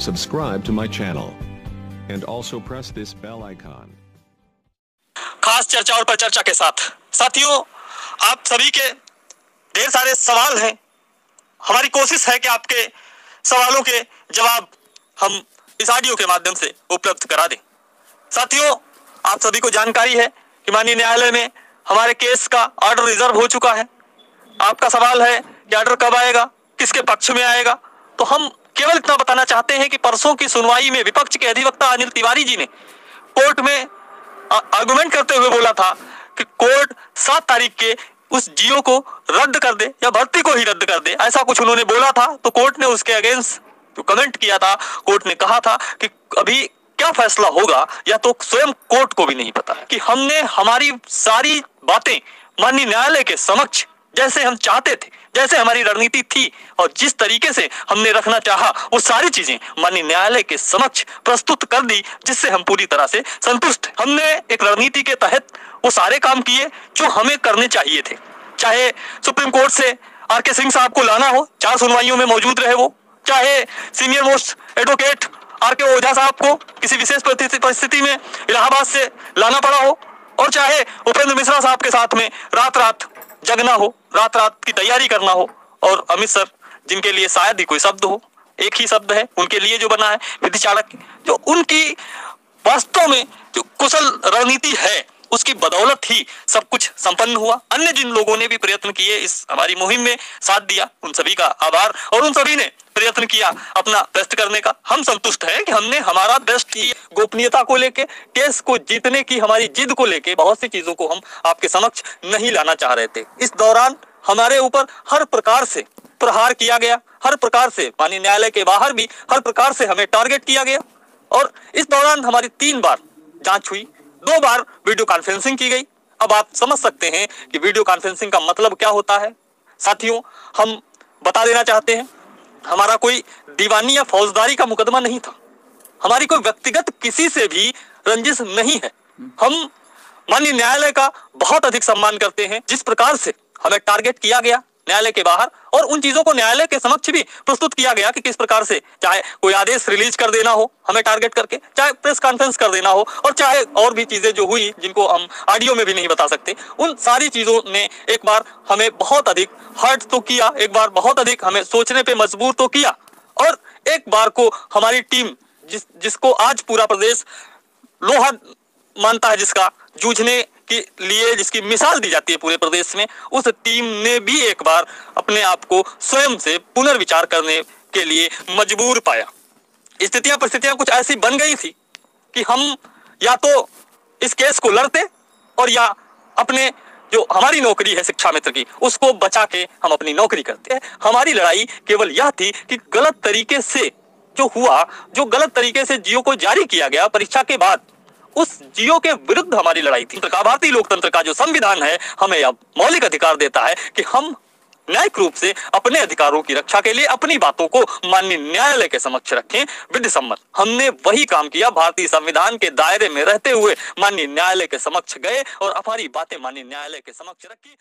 subscribe to my channel and also press this bell icon. खास चर्चाओं पर चर्चा के साथ साथियों, आप सभी के ढेर सारे सवाल हैं। हमारी कोशिश है कि आपके सवालों के जवाब हम इस ऑडियो के माध्यम से उपलब्ध करा दें। साथियों, आप सभी को जानकारी है कि माननीय न्यायालय में हमारे केस का ऑर्डर रिजर्व हो चुका है। आपका सवाल है कि ऑर्डर कब आएगा, किसके पक्ष में आएगा। तो हम केवल इतना बताना चाहते हैं कि परसों की सुनवाई में विपक्ष के अधिवक्ता अनिल तिवारी जी ने कोर्ट में आर्गुमेंट करते हुए बोला था कि कोर्ट 7 तारीख के उस जियो को रद्द कर दे या भर्ती को ही रद्द कर दे, ऐसा कुछ उन्होंने बोला था। तो कोर्ट ने उसके अगेंस्ट जो कमेंट किया था, कोर्ट ने कहा था कि अभी क्या फैसला होगा या तो स्वयं कोर्ट को भी नहीं पता है। कि हमने हमारी सारी बातें माननीय न्यायालय के समक्ष जैसे हम चाहते थे, जैसे हमारी रणनीति थी और जिस तरीके से हमने रखना चाहा, वो सारी चीजें माननीय न्यायालय के समक्ष प्रस्तुत कर दी, जिससे हम पूरी तरह से संतुष्ट हैं। हमने एक रणनीति के तहत वो सारे काम किए जो हमें करने चाहिए थे। चाहे सुप्रीम कोर्ट से आर.के. सिंह साहब को लाना हो, 4 सुनवाइयों में मौजूद रहे वो, चाहे सीनियर मोस्ट एडवोकेट आर.के. ओझा साहब को किसी विशेष परिस्थिति में इलाहाबाद से लाना पड़ा हो, और चाहे उपेंद्र मिश्रा साहब के साथ में रात रात जगना हो, रात रात की तैयारी करना हो, और अमित सर जिनके लिए शायद ही कोई शब्द हो, एक ही शब्द है उनके लिए जो बना है विधि चाणक्य, जो उनकी वास्तव में जो कुशल रणनीति है उसकी बदौलत ही सब कुछ संपन्न हुआ। अन्य जिन लोगों ने भी प्रयत्न किए इस हमारी मुहिम में साथ दिया, उन सभी का आभार, और उन सभी ने प्रयत्न किया अपना बेस्ट करने का। हम संतुष्ट हैं कि हमने हमारा बेस्ट किया। गोपनीयता को लेके, केस को जीतने की हमारी जिद को लेके बहुत सी चीजों को हम आपके समक्ष नहीं लाना चाह रहे थे। इस दौरान हमारे ऊपर हर प्रकार से प्रहार किया गया, हर प्रकार से माननीय न्यायालय के बाहर भी हर प्रकार से हमें टारगेट किया गया, और इस दौरान हमारी 3 बार जांच हुई, 2 बार वीडियो कॉन्फ्रेंसिंग की गई। अब आप समझ सकते हैं कि वीडियो कॉन्फ्रेंसिंग का मतलब क्या होता है। साथियों, हम बता देना चाहते हैं, हमारा कोई दीवानी या फौजदारी का मुकदमा नहीं था, हमारी कोई व्यक्तिगत किसी से भी रंजिश नहीं है। हम माननीय न्यायालय का बहुत अधिक सम्मान करते हैं। जिस प्रकार से हमें टारगेट किया गया न्यायालय के बाहर, और उन चीजों को न्यायालय के समक्ष भी प्रस्तुत किया गया कि किस प्रकार से, चाहे कोई आदेश रिलीज कर देना हो हमें टारगेट करके, चाहे प्रेस कॉन्फ्रेंस कर देना हो, और चाहे और भी चीजें जो हुई जिनको हम ऑडियो में भी नहीं बता सकते, उन सारी चीजों ने एक बार हमें बहुत अधिक हर्ट तो किया, एक बार बहुत अधिक हमें सोचने पे मजबूर तो किया, और एक बार को हमारी टीम जिसको आज पूरा प्रदेश लोहा मानता है, जिसका जूझने के लिए जिसकी मिसाल दी जाती है पूरे प्रदेश में, उस टीम ने भी एक बार अपने आप को स्वयं से पुनर्विचार करने के लिए मजबूर पाया। स्थितियां परिस्थितियां कुछ ऐसी बन गई थी कि हम या तो इस केस को लड़ते और या अपने जो हमारी नौकरी है शिक्षा मित्र की उसको बचा के हम अपनी नौकरी करते हैं। हमारी लड़ाई केवल यह थी कि गलत तरीके से जो हुआ, जो गलत तरीके से जियो को जारी किया गया परीक्षा के बाद, उस जियो के विरुद्ध हमारी लड़ाई थी। भारतीय लोकतंत्र का जो संविधान है हमें अब मौलिक अधिकार देता है कि हम न्यायिक रूप से अपने अधिकारों की रक्षा के लिए अपनी बातों को माननीय न्यायालय के समक्ष रखें विधि सम्मत। हमने वही काम किया, भारतीय संविधान के दायरे में रहते हुए माननीय न्यायालय के समक्ष गए और हमारी बातें माननीय न्यायालय के समक्ष रखी।